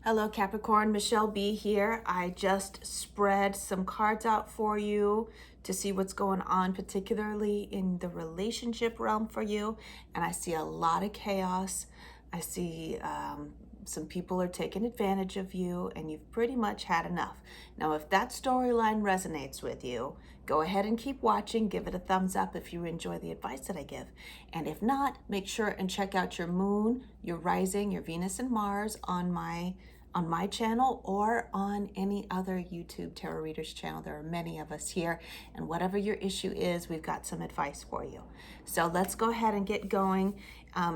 Hello Capricorn, Michele B here. I just spread some cards out for you to see what's going on, particularly in the relationship realm for you. And I see a lot of chaos. I see some people are taking advantage of you and you've pretty much had enough. Now, if that storyline resonates with you, go ahead and keep watching. Give it a thumbs up if you enjoy the advice that I give. And if not, make sure and check out your moon, your rising, your Venus and Mars on my channel or on any other YouTube tarot readers channel. There are many of us here, and whatever your issue is, we've got some advice for you. So let's go ahead and get going.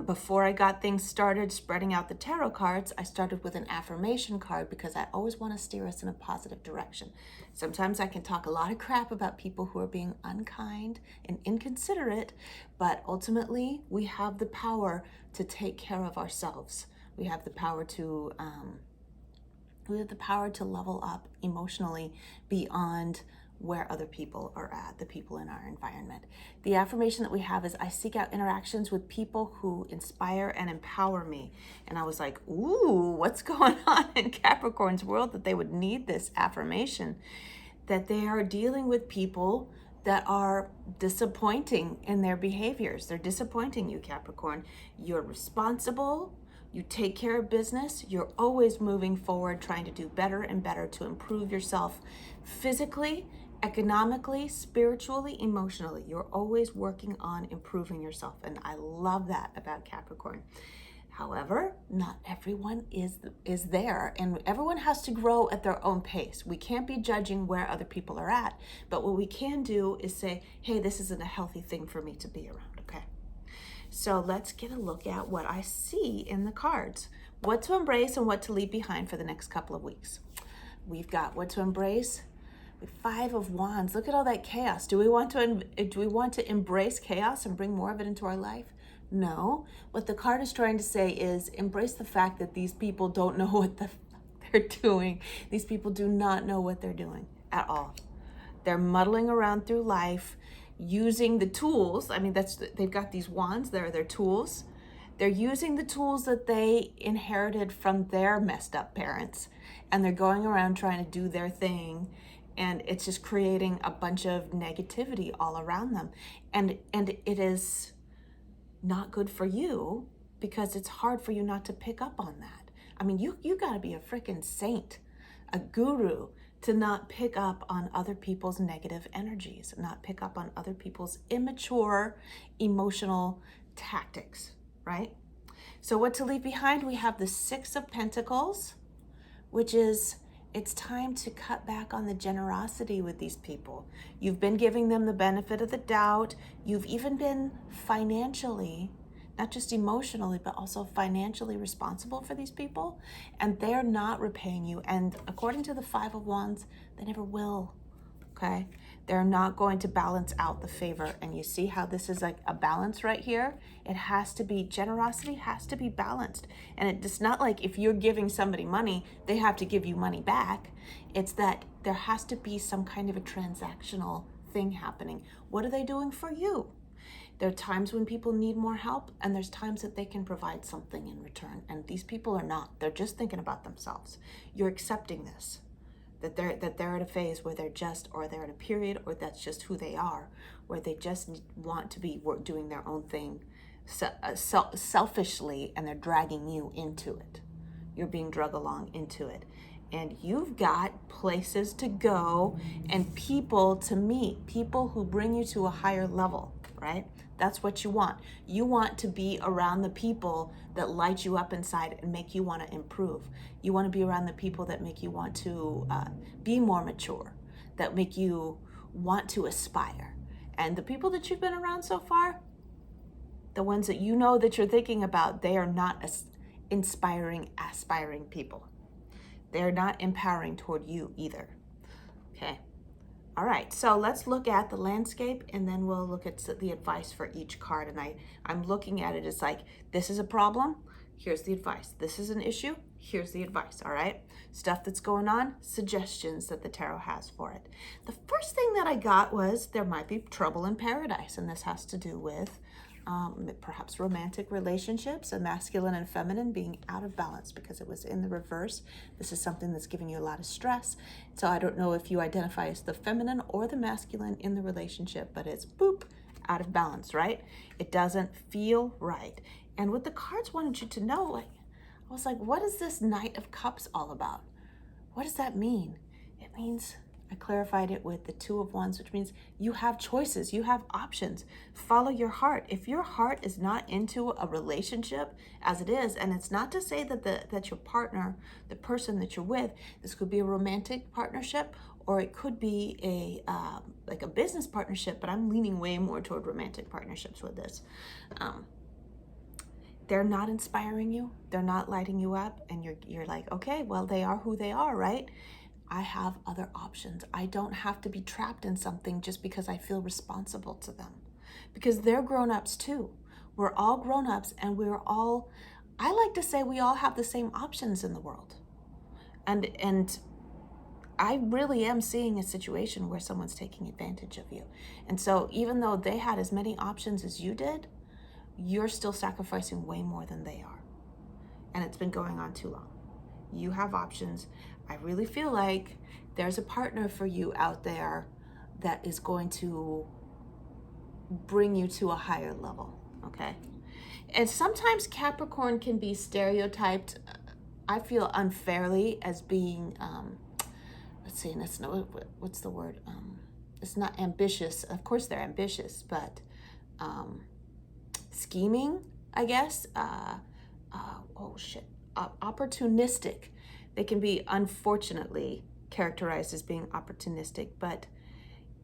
Before I got things started spreading out the tarot cards, I started with an affirmation card because I always want to steer us in a positive direction. Sometimes I can talk a lot of crap about people who are being unkind and inconsiderate, but ultimately we have the power to take care of ourselves. We have the power to level up emotionally beyond where other people are at, the people in our environment. The affirmation that we have is, I seek out interactions with people who inspire and empower me. And I was like, ooh, what's going on in Capricorn's world that they would need this affirmation? That they are dealing with people that are disappointing in their behaviors. They're disappointing you, Capricorn. You're responsible. You take care of business. You're always moving forward, trying to do better and better to improve yourself physically, economically, spiritually, emotionally. You're always working on improving yourself. And I love that about Capricorn. However, not everyone is there, and everyone has to grow at their own pace. We can't be judging where other people are at, but what we can do is say, hey, this isn't a healthy thing for me to be around, okay? So let's get a look at what I see in the cards. What to embrace and what to leave behind for the next couple of weeks. We've got what to embrace. The Five of Wands. Look at all that chaos. Do we want to embrace chaos and bring more of it into our life? No. What the card is trying to say is embrace the fact that these people don't know what they're doing. These people do not know what they're doing at all. They're muddling around through life using the tools. I mean, they've got these wands. They're their tools. They're using the tools that they inherited from their messed up parents, and they're going around trying to do their thing, and it's just creating a bunch of negativity all around them. And it is not good for you because it's hard for you not to pick up on that. I mean, you got to be a freaking saint, a guru, to not pick up on other people's negative energies, not pick up on other people's immature emotional tactics, right? So what to leave behind? We have the Six of Pentacles, which is, it's time to cut back on the generosity with these people. You've been giving them the benefit of the doubt. You've even been financially, not just emotionally, but also financially responsible for these people. And they're not repaying you. And according to the Five of Wands, they never will, okay? They're not going to balance out the favor. And you see how this is like a balance right here? It has to be, generosity has to be balanced. And it's not like if you're giving somebody money, they have to give you money back. It's that there has to be some kind of a transactional thing happening. What are they doing for you? There are times when people need more help, and there's times that they can provide something in return. And these people are not. They're just thinking about themselves. You're accepting this, that they're at a phase where they're at a period, or that's just who they are, where they just want to be doing their own thing selfishly, and they're dragging you into it. You're being dragged along into it. And you've got places to go and people to meet, people who bring you to a higher level, right? That's what you want. You want to be around the people that light you up inside and make you want to improve. You want to be around the people that make you want to be more mature, that make you want to aspire. And the people that you've been around so far, the ones that you know that you're thinking about, they are not inspiring, aspiring people. They're not empowering toward you either, okay? All right, so let's look at the landscape, and then we'll look at the advice for each card. And I'm looking at it as like, this is a problem, here's the advice. This is an issue, here's the advice, all right? Stuff that's going on, suggestions that the tarot has for it. The first thing that I got was there might be trouble in paradise, and this has to do with perhaps romantic relationships, a masculine and feminine being out of balance because it was in the reverse. This is something that's giving you a lot of stress. So I don't know if you identify as the feminine or the masculine in the relationship, but it's boop, out of balance, right? It doesn't feel right. And what the cards wanted you to know, I was like, what is this Knight of Cups all about? What does that mean? It means, I clarified it with the Two of Wands, which means you have choices, you have options. Follow your heart. If your heart is not into a relationship as it is, and it's not to say that that your partner, the person that you're with, this could be a romantic partnership, or it could be like a business partnership, but I'm leaning way more toward romantic partnerships with this. They're not inspiring you, they're not lighting you up, and you're like, okay, well, they are who they are, right? I have other options. I don't have to be trapped in something just because I feel responsible to them. Because they're grown-ups too. We're all grown-ups, and I like to say we all have the same options in the world. And I really am seeing a situation where someone's taking advantage of you. And so even though they had as many options as you did, you're still sacrificing way more than they are. And it's been going on too long. You have options. I really feel like there's a partner for you out there that is going to bring you to a higher level, okay? And sometimes Capricorn can be stereotyped, I feel unfairly, as being, let's see, that's no, what's the word? It's not ambitious. Of course they're ambitious, but scheming, I guess. Opportunistic. They can be, unfortunately, characterized as being opportunistic, but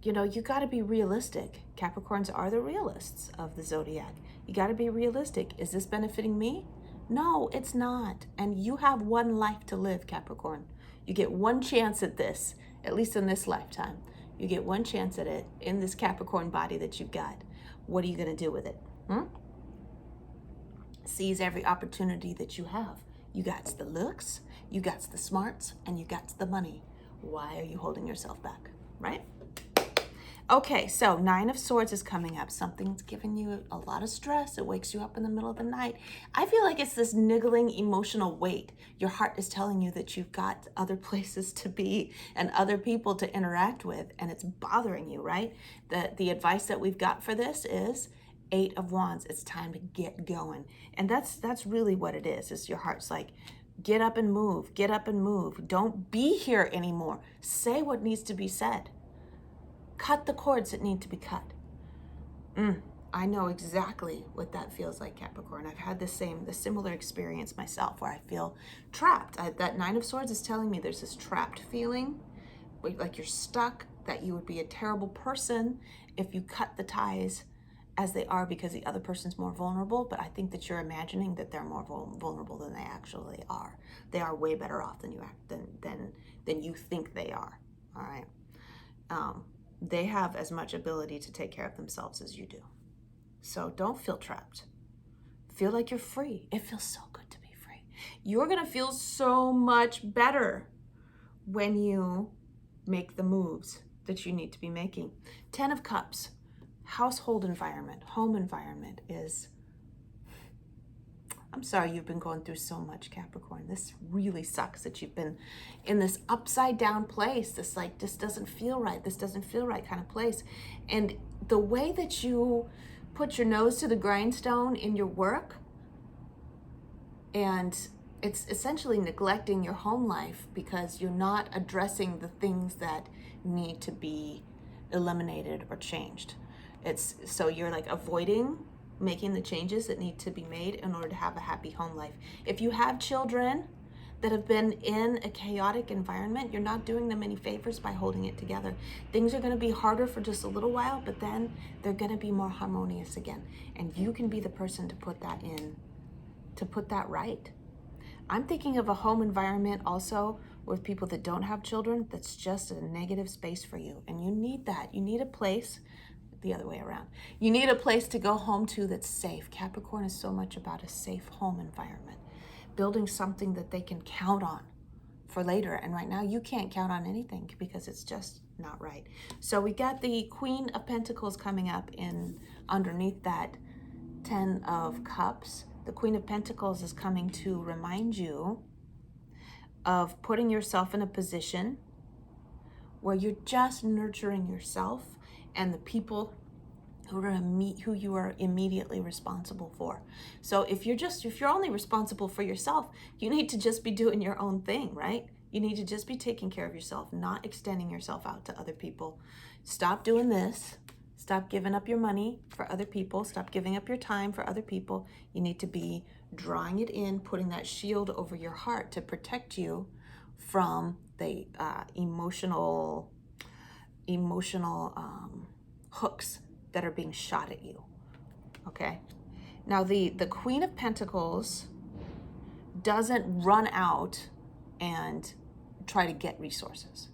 you know, you got to be realistic. Capricorns are the realists of the zodiac. You got to be realistic. Is this benefiting me? No, it's not. And you have one life to live, Capricorn. You get one chance at this, at least in this lifetime. You get one chance at it in this Capricorn body that you've got. What are you going to do with it? Seize every opportunity that you have. You got the looks, you got the smarts, and you got the money. Why are you holding yourself back, right? Okay, so Nine of Swords is coming up. Something's giving you a lot of stress. It wakes you up in the middle of the night. I feel like it's this niggling emotional weight. Your heart is telling you that you've got other places to be and other people to interact with, and it's bothering you, right? The advice that we've got for this is Eight of Wands. It's time to get going. And that's really what it is your heart's like, get up and move, get up and move. Don't be here anymore. Say what needs to be said. Cut the cords that need to be cut. I know exactly what that feels like, Capricorn. I've had the similar experience myself where I feel trapped. That Nine of Swords is telling me there's this trapped feeling, like you're stuck, that you would be a terrible person if you cut the ties as they are because the other person's more vulnerable, but I think that you're imagining that they're more vulnerable than they actually are. They are way better off than you think they are, all right? They have as much ability to take care of themselves as you do. So don't feel trapped. Feel like you're free. It feels so good to be free. You're gonna feel so much better when you make the moves that you need to be making. 10 of Cups. Household environment, home environment is, I'm sorry you've been going through so much, Capricorn. This really sucks that you've been in this upside down place, this like, this doesn't feel right, this doesn't feel right kind of place. And the way that you put your nose to the grindstone in your work, and it's essentially neglecting your home life because you're not addressing the things that need to be eliminated or changed. So you're like avoiding making the changes that need to be made in order to have a happy home life. If you have children that have been in a chaotic environment, you're not doing them any favors by holding it together. Things are going to be harder for just a little while, but then they're going to be more harmonious again. And you can be the person to put that in, to put that right. I'm thinking of a home environment also with people that don't have children that's just a negative space for you. And you need that. You need a place, the other way around. You need a place to go home to that's safe. Capricorn is so much about a safe home environment. Building something that they can count on for later. And right now you can't count on anything because it's just not right. So we got the Queen of Pentacles coming up in underneath that Ten of Cups, the Queen of Pentacles is coming to remind you of putting yourself in a position where you're just nurturing yourself and the people who you are immediately responsible for. So if you're only responsible for yourself, you need to just be doing your own thing, right? You need to just be taking care of yourself, not extending yourself out to other people. Stop doing this. Stop giving up your money for other people. Stop giving up your time for other people. You need to be drawing it in, putting that shield over your heart to protect you from the emotional hooks that are being shot at you. Okay. Now the Queen of Pentacles doesn't run out and try to get resources.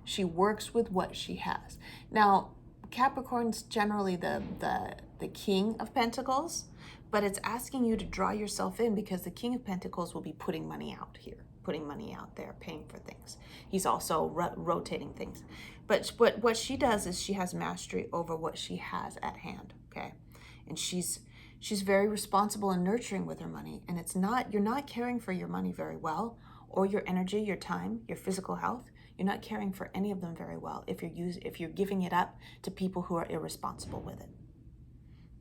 She works with what she has. Now, Capricorn's generally the King of Pentacles, but it's asking you to draw yourself in because the King of Pentacles will be putting money out here, putting money out there, paying for things. He's also rotating things. But what she does is she has mastery over what she has at hand, okay? And she's very responsible and nurturing with her money. And you're not caring for your money very well, or your energy, your time, your physical health. You're not caring for any of them very well if you're giving it up to people who are irresponsible with it.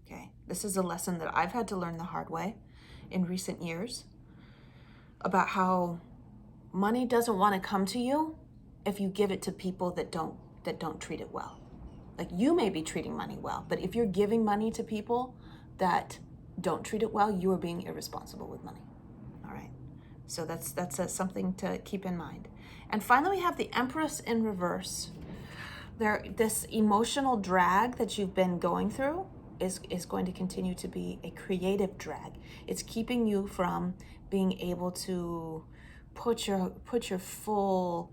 Okay, this is a lesson that I've had to learn the hard way in recent years about how money doesn't want to come to you if you give it to people that don't treat it well. Like, you may be treating money well, but if you're giving money to people that don't treat it well, you are being irresponsible with money. All right. So that's something to keep in mind. And finally, we have the Empress in reverse. This emotional drag that you've been going through is going to continue to be a creative drag. It's keeping you from being able to put your full,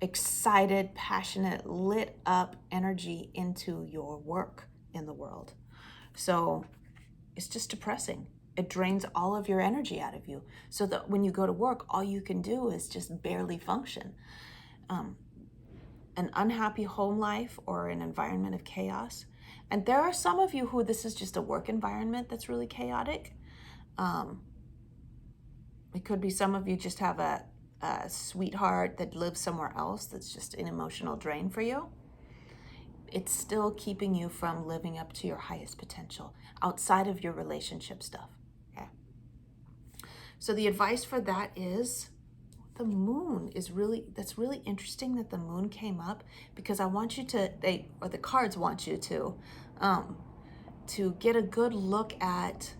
excited, passionate, lit up energy into your work in the world. So it's just depressing. It drains all of your energy out of you, so that when you go to work, all you can do is just barely function. An unhappy home life or an environment of chaos. And there are some of you who this is just a work environment that's really chaotic. It could be some of you just have a sweetheart that lives somewhere else that's just an emotional drain for you. It's still keeping you from living up to your highest potential outside of your relationship stuff. Okay. So the advice for that is the moon that's really interesting that the moon came up, because I want you the cards want you to get a good look at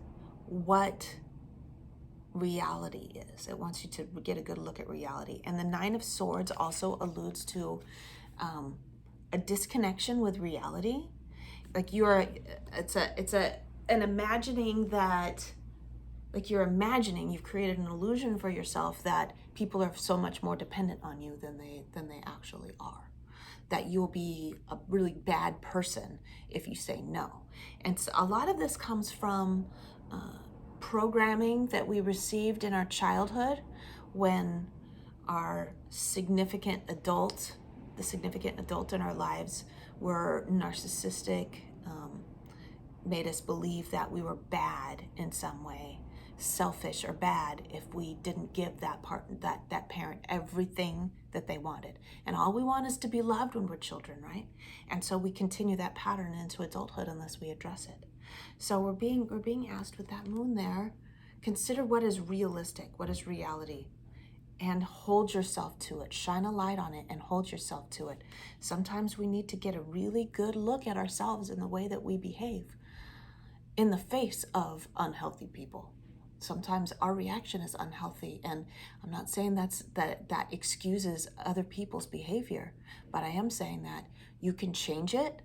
what reality is. It wants you to get a good look at reality. And the Nine of Swords also alludes to a disconnection with reality. Like it's an imagining that, like you've created an illusion for yourself that people are so much more dependent on you than they actually are. That you'll be a really bad person if you say no. And so a lot of this comes from programming that we received in our childhood, when our significant adult in our lives were narcissistic, made us believe that we were bad in some way, selfish or bad if we didn't give that parent everything that they wanted. And all we want is to be loved when we're children, right? And so we continue that pattern into adulthood unless we address it. So we're being asked with that moon there, consider what is realistic, what is reality, and hold yourself to it. Shine a light on it and hold yourself to it. Sometimes we need to get a really good look at ourselves in the way that we behave in the face of unhealthy people. Sometimes our reaction is unhealthy, and I'm not saying that excuses other people's behavior, but I am saying that you can change it.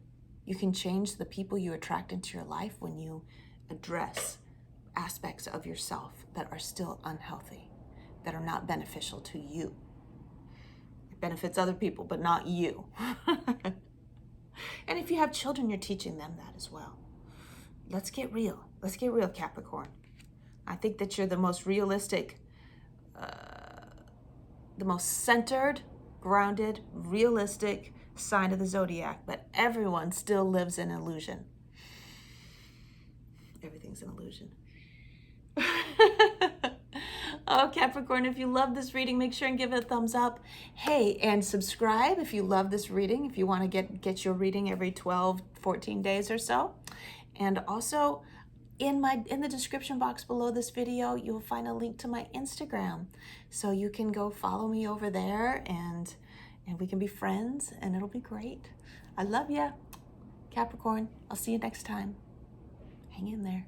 You can change the people you attract into your life when you address aspects of yourself that are still unhealthy, that are not beneficial to you. It benefits other people, but not you. And if you have children, you're teaching them that as well. Let's get real. Let's get real, Capricorn. I think that you're the most realistic, the most centered, grounded, realistic sign of the zodiac, but everyone still lives in illusion. Everything everything's an illusion. Oh, Capricorn, if you love this reading, make sure and give it a thumbs up. Hey, and subscribe if you love this reading, if you want to get your reading every 12, 14 days or so. And also, in the description box below this video, you'll find a link to my Instagram. So you can go follow me over there and we can be friends and it'll be great. I love ya, Capricorn. I'll see you next time. Hang in there.